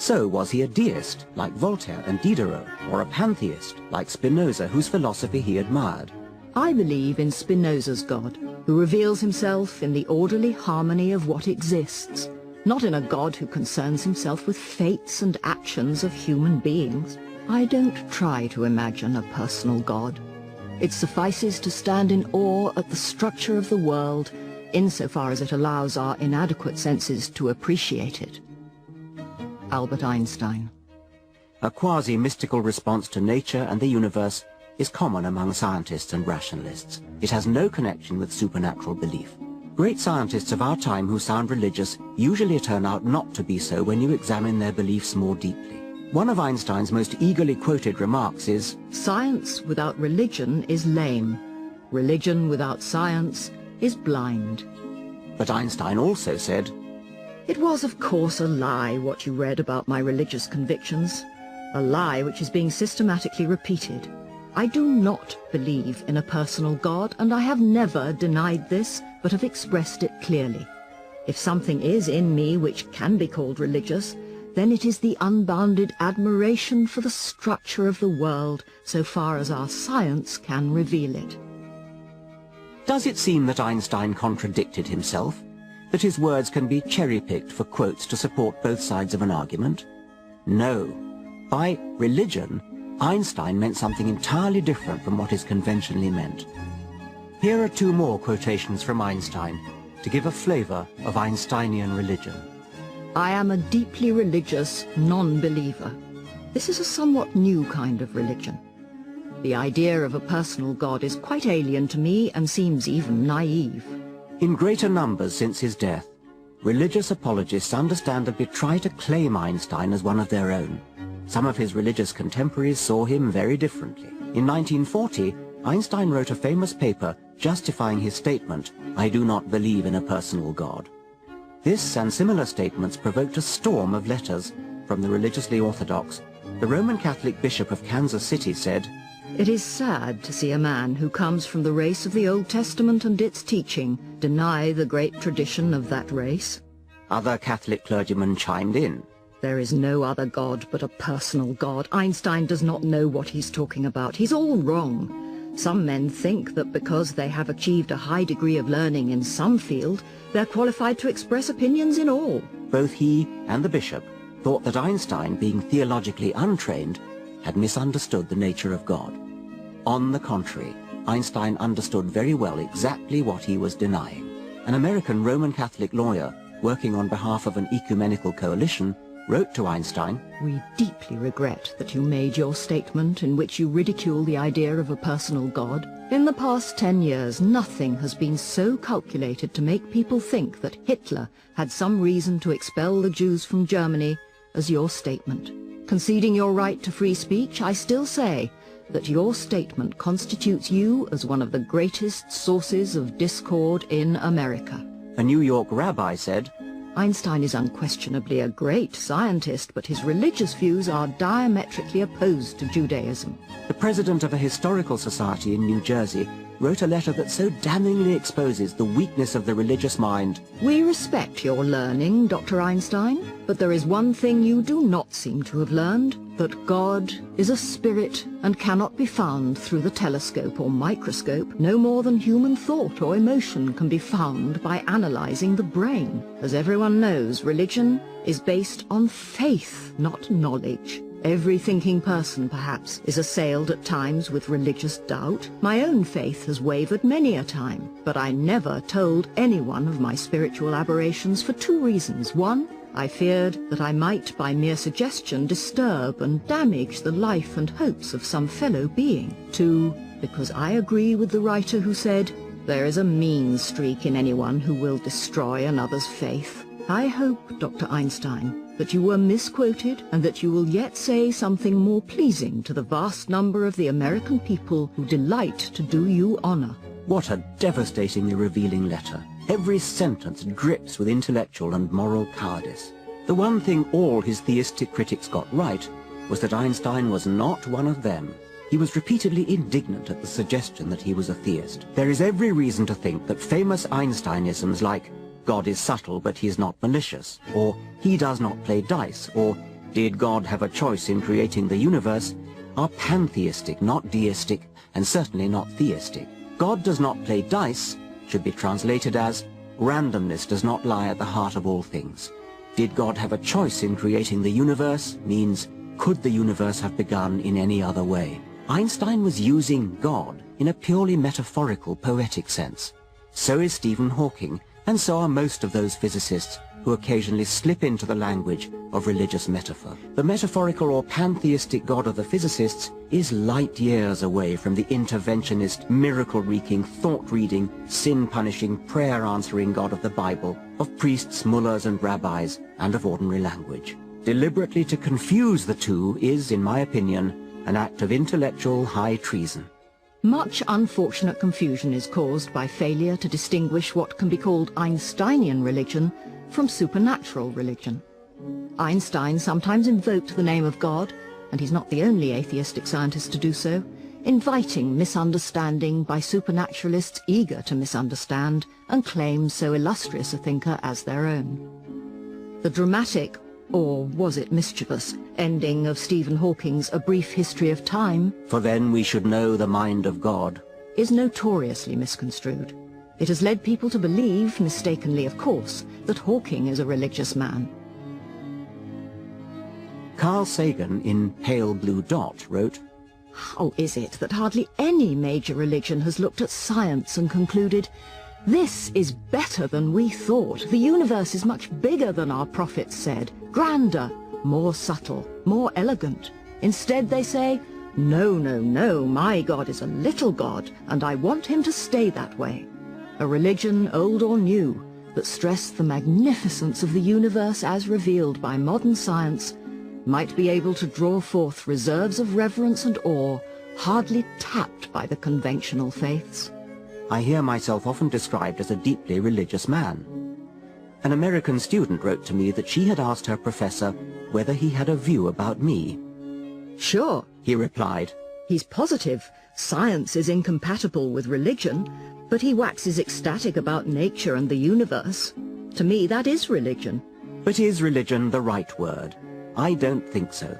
So was he a deist, like Voltaire and Diderot, or a pantheist, like Spinoza, whose philosophy he admired? I believe in Spinoza's God, who reveals himself in the orderly harmony of what exists, not in a God who concerns himself with fates and actions of human beings. I don't try to imagine a personal God. It suffices to stand in awe at the structure of the world, insofar as it allows our inadequate senses to appreciate it. Albert Einstein. A quasi-mystical response to nature and the universe is common among scientists and rationalists. It has no connection with supernatural belief. Great scientists of our time who sound religious usually turn out not to be so when you examine their beliefs more deeply. One of Einstein's most eagerly quoted remarks is, "Science without religion is lame. Religion without science is blind." But Einstein also said, "It was, of course, a lie what you read about my religious convictions, a lie which is being systematically repeated. I do not believe in a personal God, and I have never denied this, but have expressed it clearly. If something is in me which can be called religious, then it is the unbounded admiration for the structure of the world, so far as our science can reveal it." Does it seem that Einstein contradicted himself? That his words can be cherry-picked for quotes to support both sides of an argument? No. By religion, Einstein meant something entirely different from what is conventionally meant. Here are two more quotations from Einstein to give a flavor of Einsteinian religion. "I am a deeply religious non-believer. This is a somewhat new kind of religion. The idea of a personal God is quite alien to me and seems even naive." In greater numbers since his death, religious apologists understandably try to claim Einstein as one of their own. Some of his religious contemporaries saw him very differently. In 1940, Einstein wrote a famous paper justifying his statement, "I do not believe in a personal God." This and similar statements provoked a storm of letters from the religiously orthodox. The Roman Catholic Bishop of Kansas City said, "It is sad to see a man who comes from the race of the Old Testament and its teaching deny the great tradition of that race." Other Catholic clergymen chimed in. "There is no other God but a personal God. Einstein does not know what he's talking about. He's all wrong. Some men think that because they have achieved a high degree of learning in some field, they're qualified to express opinions in all." Both he and the bishop thought that Einstein, being theologically untrained, had misunderstood the nature of God. On the contrary, Einstein understood very well exactly what he was denying. An American Roman Catholic lawyer, working on behalf of an ecumenical coalition, wrote to Einstein, "We deeply regret that you made your statement in which you ridicule the idea of a personal God. In the past 10 years, nothing has been so calculated to make people think that Hitler had some reason to expel the Jews from Germany as your statement. Conceding your right to free speech, I still say that your statement constitutes you as one of the greatest sources of discord in America." A New York rabbi said, "Einstein is unquestionably a great scientist, but his religious views are diametrically opposed to Judaism." The president of a historical society in New Jersey wrote a letter that so damningly exposes the weakness of the religious mind. "We respect your learning, Dr. Einstein, but there is one thing you do not seem to have learned, that God is a spirit and cannot be found through the telescope or microscope, no more than human thought or emotion can be found by analyzing the brain. As everyone knows, religion is based on faith, not knowledge. Every thinking person, perhaps, is assailed at times with religious doubt. My own faith has wavered many a time, but I never told anyone of my spiritual aberrations for two reasons. One, I feared that I might, by mere suggestion, disturb and damage the life and hopes of some fellow being. Two, because I agree with the writer who said, there is a mean streak in anyone who will destroy another's faith. I hope, Dr. Einstein, that you were misquoted and that you will yet say something more pleasing to the vast number of the American people who delight to do you honor." What a devastatingly revealing letter. Every sentence drips with intellectual and moral cowardice. The one thing all his theistic critics got right was that Einstein was not one of them. He was repeatedly indignant at the suggestion that he was a theist. There is every reason to think that famous Einsteinisms like "God is subtle but he is not malicious," or "he does not play dice," or did God have a choice in creating the universe, are pantheistic, not deistic, and certainly not theistic. God does not play dice should be translated as randomness does not lie at the heart of all things. Did God have a choice in creating the universe means could the universe have begun in any other way? Einstein was using God in a purely metaphorical, poetic sense. So is Stephen Hawking, and so are most of those physicists who occasionally slip into the language of religious metaphor. The metaphorical or pantheistic God of the physicists is light years away from the interventionist, miracle-wreaking, thought-reading, sin-punishing, prayer-answering God of the Bible, of priests, mullahs and rabbis, and of ordinary language. Deliberately to confuse the two is, in my opinion, an act of intellectual high treason. Much unfortunate confusion is caused by failure to distinguish what can be called Einsteinian religion from supernatural religion. Einstein sometimes invoked the name of God, and he's not the only atheistic scientist to do so, inviting misunderstanding by supernaturalists eager to misunderstand and claim so illustrious a thinker as their own. The dramatic, or was it mischievous, ending of Stephen Hawking's A Brief History of Time, "For then we should know the mind of God," is notoriously misconstrued. It has led people to believe, mistakenly of course, that Hawking is a religious man. Carl Sagan in Pale Blue Dot wrote, How is it that hardly any major religion has looked at science and concluded, this is better than we thought, the universe is much bigger than our prophets said, grander, more subtle, more elegant. Instead they say, no, no, no, my God is a little God, and I want him to stay that way. A religion, old or new, that stressed the magnificence of the universe as revealed by modern science, might be able to draw forth reserves of reverence and awe hardly tapped by the conventional faiths. I hear myself often described as a deeply religious man. An American student wrote to me that she had asked her professor whether he had a view about me. Sure, He replied, he's positive science is incompatible with religion, but he waxes ecstatic about nature and the universe. To me, that is religion. but is religion the right word? I don't think so.